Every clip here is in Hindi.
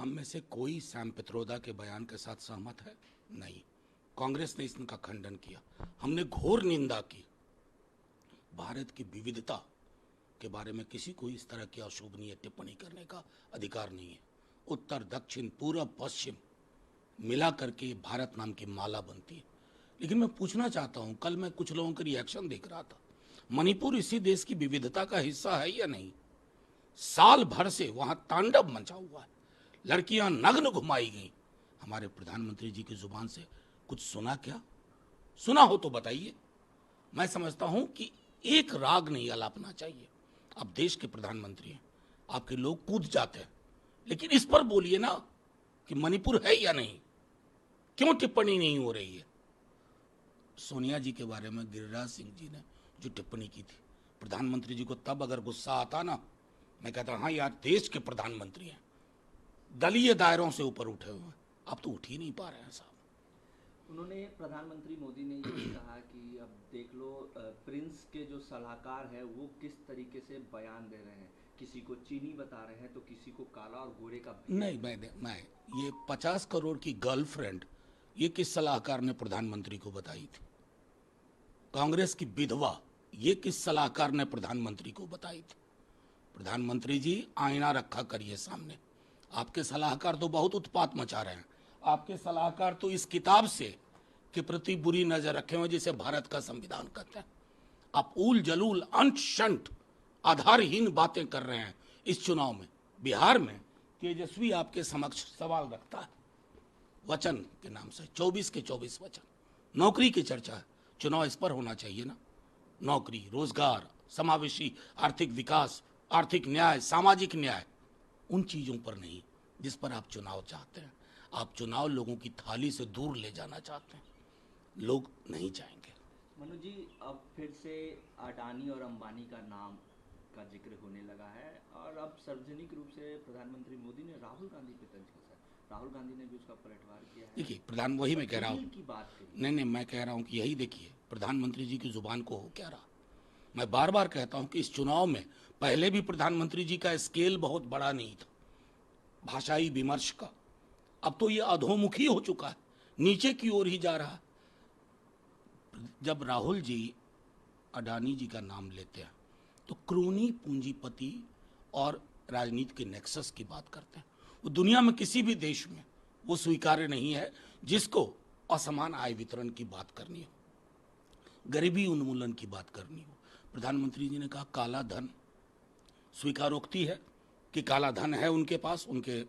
हम में से कोई सैम पित्रोदा के बयान के साथ सहमत है? नहीं। कांग्रेस ने इसका खंडन किया। हमने घोर निंदा की। भारत की विविधता के बारे में किसी को इस तरह की अशोभनीय टिप्पणी करने का अधिकार नहीं है। उत्तर, दक्षिण, पूर्व, पश्चिम मिला करके भारत नाम की माला बनती है। लेकिन मैं पूछना चाहता हूं, कल मैं कुछ लोगों के रिएक्शन देख रहा था, मणिपुर इसी देश की विविधता का हिस्सा है या नहीं? साल भर से वहां तांडव मचा हुआ है, लड़कियां नग्न घुमाई गई। हमारे प्रधानमंत्री जी की जुबान से कुछ सुना क्या? सुना हो तो बताइए। मैं समझता हूं कि एक राग नहीं अलापना चाहिए। आप देश के प्रधानमंत्री हैं, आपके लोग कूद जाते हैं, लेकिन इस पर बोलिए ना कि मणिपुर है या नहीं। क्यों टिप्पणी नहीं हो रही है? सोनिया जी के बारे में गिरिराज सिंह जी ने जो टिप्पणी की थी, प्रधानमंत्री जी को तब अगर गुस्सा आता ना, मैं कहता हाँ यार, देश के प्रधानमंत्री हैं, दलीय दायरों से ऊपर उठे हुए हैं। आप तो उठ ही नहीं पा रहे हैं साहब। उन्होंने, प्रधानमंत्री मोदी ने ये भी कहा कि अब देख लो प्रिंस के जो सलाहकार है वो किस तरीके से बयान दे रहे हैं, किसी को चीनी बता रहे हैं तो किसी को काला और गोरे का भेद। नहीं, मैं ये 50 करोड़ की गर्लफ्रेंड ये किस सलाहकार ने प्रधानमंत्री को बताई थी? कांग्रेस की विधवा ये किस सलाहकार ने प्रधानमंत्री को बताई थी? प्रधानमंत्री जी, आईना रखा करिए सामने। आपके सलाहकार तो बहुत उत्पात मचा रहे हैं। आपके सलाहकार तो इस किताब से के प्रति बुरी नजर रखे हुए जिसे भारत का संविधान कहते हैं। आप ऊल जलूल, अंट शंट, आधारहीन बातें कर रहे हैं इस चुनाव में। बिहार में तेजस्वी आपके समक्ष सवाल रखता है वचन के नाम से, 24 के 24 वचन। नौकरी की चर्चा है, चुनाव इस पर होना चाहिए ना। नौकरी, रोजगार, समावेशी आर्थिक विकास, आर्थिक न्याय, सामाजिक न्याय, उन चीजों पर नहीं जिस पर आप चुनाव चाहते हैं। आप चुनाव लोगों की थाली से दूर ले जाना चाहते हैं, लोग नहीं चाहेंगे। मनु जी, अब फिर से अडानी और अंबानी का नाम का जिक्र होने लगा है और अब सार्वजनिक रूप से प्रधानमंत्री मोदी ने राहुल गांधी पे तंज कसा। राहुल गांधी ने भी उसका पलटवार किया है। देखिए, प्रधान वही मैं कह रहा हूँ। की बात कही। नहीं, मैं कह रहा हूँ कि यही देखिए, प्रधानमंत्री जी की जुबान को हो क्या रहा। मैं बार बार कहता हूँ कि इस चुनाव में पहले भी प्रधानमंत्री जी का स्केल बहुत बड़ा नहीं था भाषाई विमर्श का। अब तो ये अधोमुखी हो चुका है, नीचे की ओर ही जा रहा है। जब राहुल जी अडानी जी का नाम लेते हैं तो क्रोनी पूंजीपति और राजनीति के नेक्सस की बात करते हैं। वो दुनिया में किसी भी देश में वो स्वीकार्य नहीं है जिसको असमान आय वितरण की बात करनी हो, गरीबी उन्मूलन की बात करनी हो। प्रधानमंत्री जी ने कहा काला धन, स्वीकारोक्ति है कि काला धन है उनके पास। उनके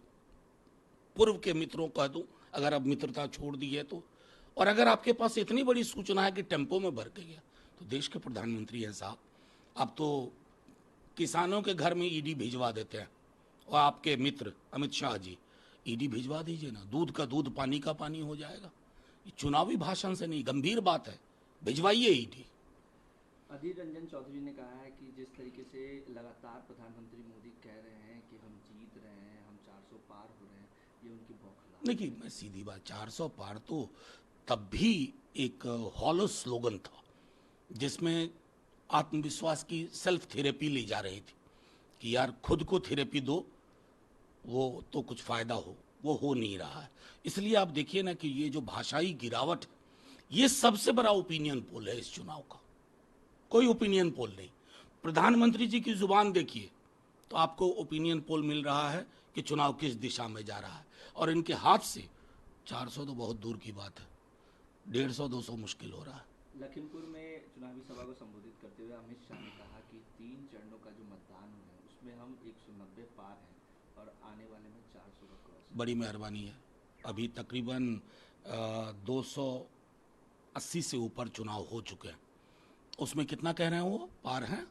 पूर्व के मित्रों कह दूं, अगर अब मित्रता छोड़ दी है तो, और अगर आपके पास इतनी बड़ी सूचना है कि टेम्पो में भर के गया, तो देश के प्रधानमंत्री हैं साहब। अब तो किसानों के घर में ईडी भिजवा देते हैं, और आपके मित्र अमित शाह जी, ईडी भिजवा दीजिए ना, दूध का दूध पानी का पानी हो जाएगा। ये चुनावी भाषण से नहीं, गंभीर बात है, भिजवाइए ईडी। अधीर रंजन चौधरी ने कहा है कि जिस तरीके से लगातार प्रधानमंत्री मोदी कह रहे हैं कि हम जीत रहे हैं, हम 400 पार हो रहे हैं, ये उनकी बौखला। देखिए, मैं सीधी बात, 400 पार तो तब भी एक हॉलो स्लोगन था जिसमें आत्मविश्वास की सेल्फ थेरेपी ली जा रही थी कि यार खुद को थेरेपी दो, वो तो कुछ फायदा वो हो नहीं रहा है। इसलिए आप देखिए ना कि ये जो भाषाई गिरावट, ये सबसे बड़ा ओपिनियन पोल है इस चुनाव का, कोई ओपिनियन पोल नहीं। प्रधानमंत्री जी की जुबान देखिए तो आपको ओपिनियन पोल मिल रहा है कि चुनाव किस दिशा में जा रहा है, और इनके हाथ से 400 तो बहुत दूर की बात है, 150-200 मुश्किल हो रहा है। लखीमपुर में चुनावी सभा को संबोधित करते हुए अमित शाह ने कहा कि 3 चरणों का जो मतदान हुआ है उसमें हम 190 पार हैं और आने वाले में 400 का क्रॉस। बड़ी मेहरबानी है। अभी तकरीबन 280 से ऊपर चुनाव हो चुके हैं, उसमें कितना कह रहे हैं वो पार हैं?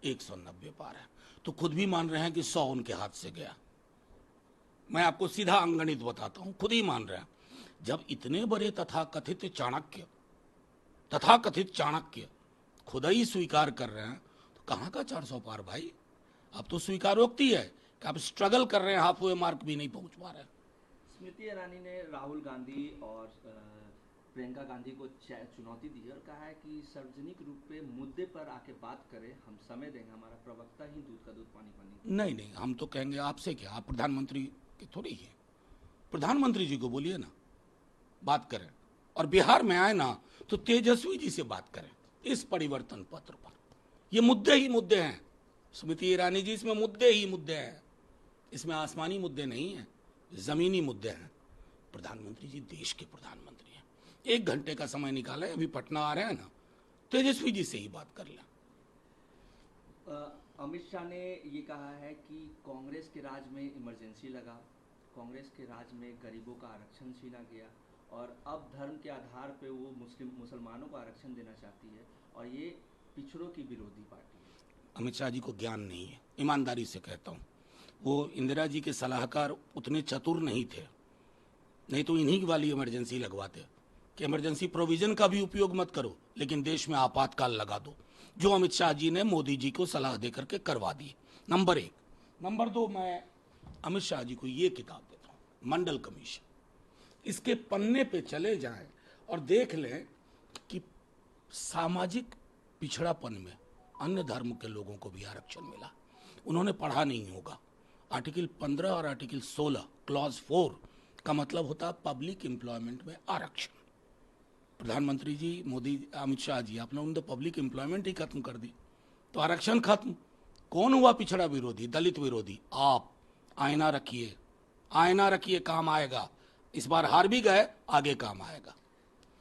190 पार है। तो खुद भी मान रहे हैं कि 100 उनके हाथ से गया। मैं आपको सीधा अंगणित बताता हूं, खुद ही मान रहे हैं। जब इतने बड़े तथाकथित चाणक्य खुद ही स्वीकार कर रहे हैं, तो कहां का 400 पार भाई? अब तो स्वीकारोक्ति है कि आप स्ट्रगल कर रहे हैं, हाफ वे मार्क भी नहीं पहुंच पा रहे हैं। स्मृति ईरानी ने राहुल गांधी और प्रियंका गांधी को चुनौती दी और कहा है कि सार्वजनिक रूप पे मुद्दे पर आके बात करें, हम समय देंगे, हमारा प्रवक्ता ही दूध का दूध पानी पानी। नहीं, हम तो कहेंगे आपसे क्या, आप प्रधानमंत्री की थोड़ी है। प्रधानमंत्री जी को बोलिए ना, बात करें, और बिहार में आए ना तो तेजस्वी जी से बात करें इस परिवर्तन पत्र पर। ये मुद्दे ही मुद्दे हैं स्मृति ईरानी जी, इसमें मुद्दे ही मुद्दे हैं, इसमें आसमानी मुद्दे नहीं हैं, जमीनी मुद्दे हैं। प्रधानमंत्री जी देश के प्रधानमंत्री हैं, 1 घंटे का समय निकाले, अभी पटना आ रहे हैं ना, तेजस्वी जी से ही बात कर लें। अमित शाह ने ये कहा है कि कांग्रेस के राज में इमरजेंसी लगा, कांग्रेस के राज में गरीबों का आरक्षण छीना गया और अब धर्म के आधार पे वो मुसलमानों को आरक्षण देना चाहती है और ये पिछड़ों की विरोधी पार्टी है। अमित शाह जी को ज्ञान नहीं है, ईमानदारी से कहता हूँ। वो इंदिरा जी के सलाहकार उतने चतुर नहीं थे, नहीं तो इन्हीं वाली इमरजेंसी लगवाते कि इमरजेंसी प्रोविजन का भी उपयोग मत करो लेकिन देश में आपातकाल लगा दो, जो अमित शाह जी ने मोदी जी को सलाह देकर के करवा दी। नंबर 1। नंबर 2, मैं अमित शाह जी को ये किताब देता हूँ, मंडल कमीशन। इसके पन्ने पे चले जाएं और देख लें कि सामाजिक पिछड़ापन में अन्य धर्म के लोगों को भी आरक्षण मिला। उन्होंने पढ़ा नहीं होगा। आर्टिकल 15 और आर्टिकल 16 क्लॉज 4 का मतलब होता है पब्लिक एम्प्लॉयमेंट में आरक्षण। प्रधानमंत्री जी मोदी, अमित शाह जी, आपने उन पब्लिक एम्प्लॉयमेंट ही खत्म कर दी तो आरक्षण खत्म। कौन हुआ पिछड़ा विरोधी, दलित विरोधी? आप। आईना रखिए, आईना रखिए, काम आएगा। इस बार हार भी गए, आगे काम आएगा।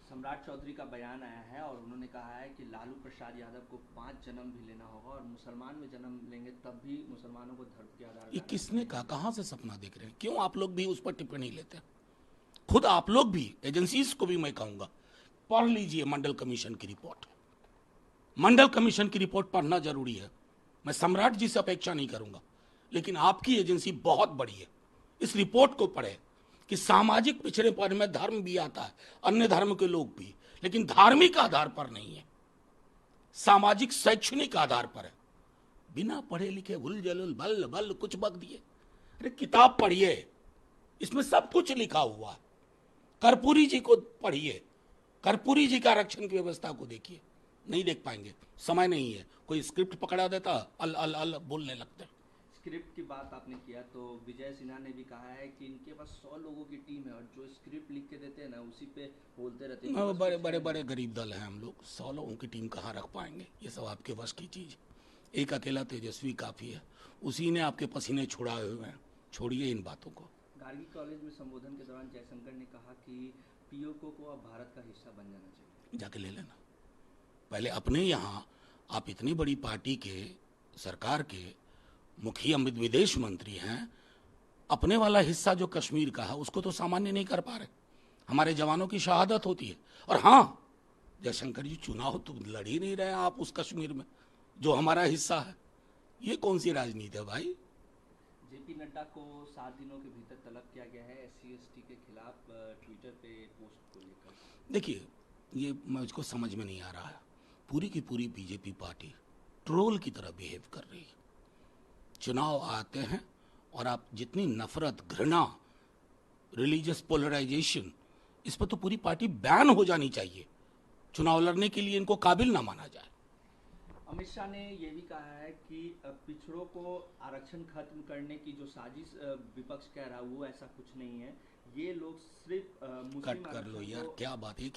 सम्राट चौधरी का बयान आया है और उन्होंने कहा है कि लालू प्रसाद यादव को 5 जन्म भी लेना होगा और मुसलमान में जन्म लेंगे तब भी मुसलमानों को धर्म के आधार। ये किसने कहा? कहां से सपना देख रहे हैं? क्यों आप लोग भी उस पर टिप्पणी लेते हैं? खुद आप लोग भी, एजेंसीज को भी मैं कहूंगा, पढ़ लीजिए मंडल कमीशन की रिपोर्ट। मंडल कमीशन की रिपोर्ट पढ़ना जरूरी है। मैं सम्राट जी से अपेक्षा नहीं करूंगा, लेकिन आपकी एजेंसी बहुत बड़ी है, इस रिपोर्ट को पढ़े कि सामाजिक पिछड़ेपन में धर्म भी आता है, अन्य धर्म के लोग भी, लेकिन धार्मिक आधार पर नहीं है, सामाजिक शैक्षणिक आधार पर है। बिना पढ़े लिखे उल जलुल बल बल कुछ बक दिए। अरे किताब पढ़िए, इसमें सब कुछ लिखा हुआ है। कर्पूरी जी को पढ़िए, कर्पूरी जी का आरक्षण की व्यवस्था को देखिए। नहीं देख पाएंगे, समय नहीं है। कोई स्क्रिप्ट पकड़ा देता, अल अल अल बोलने लगते हैं। स्क्रिप्ट की बात आपने किया तो विजय सिन्हा ने भी कहा है कि इनके पास 100 लोगों की टीम है और जो स्क्रिप्ट लिख के देते हैं ना उसी पे बोलते रहते हैं। बड़े बड़े बड़े गरीब दल हैं हम लोग, 100 लोगों की टीम कहाँ रख पाएंगे? ये सब आपके वश की चीज। एक अकेला तेजस्वी काफी है, उसी ने आपके पसीने छुड़ाए हुए हैं। छोड़िए इन बातों को। गार्गी कॉलेज में संबोधन के दौरान जयशंकर ने कहा कि पीओके को अब भारत का हिस्सा बन जाना चाहिए। जाके ले लेना। पहले अपने यहाँ आप इतनी बड़ी पार्टी के, सरकार के मुखिया विदेश मंत्री हैं, अपने वाला हिस्सा जो कश्मीर का है उसको तो सामान्य नहीं कर पा रहे। हमारे जवानों की शहादत होती है। और हाँ, जयशंकर जी, चुनाव तो लड़ ही नहीं रहे आप उस कश्मीर में जो हमारा हिस्सा है। ये कौन सी राजनीति है भाई? जेपी नड्डा को 7 दिनों के भीतर तलब किया गया है SC/ST के खिलाफ ट्विटर पे पोस्ट को लेकर। देखिए, ये मुझको समझ में नहीं आ रहा है। पूरी की पूरी बीजेपी पार्टी ट्रोल की तरह बिहेव कर रही है। चुनाव आते हैं और आप जितनी नफरत, घृणा, रिलीजियस पोलराइजेशन, इस पर तो पूरी पार्टी बैन हो जानी चाहिए। चुनाव लड़ने के लिए इनको काबिल ना माना जाए। अमित शाह ने यह भी कहा है कि पिछड़ों को आरक्षण खत्म करने की जो साजिश विपक्ष कह रहा है वो ऐसा कुछ नहीं है। ये लोग सिर्फ मुस्लिम कट कर लो आरक्षण यार, को क्या बात है कि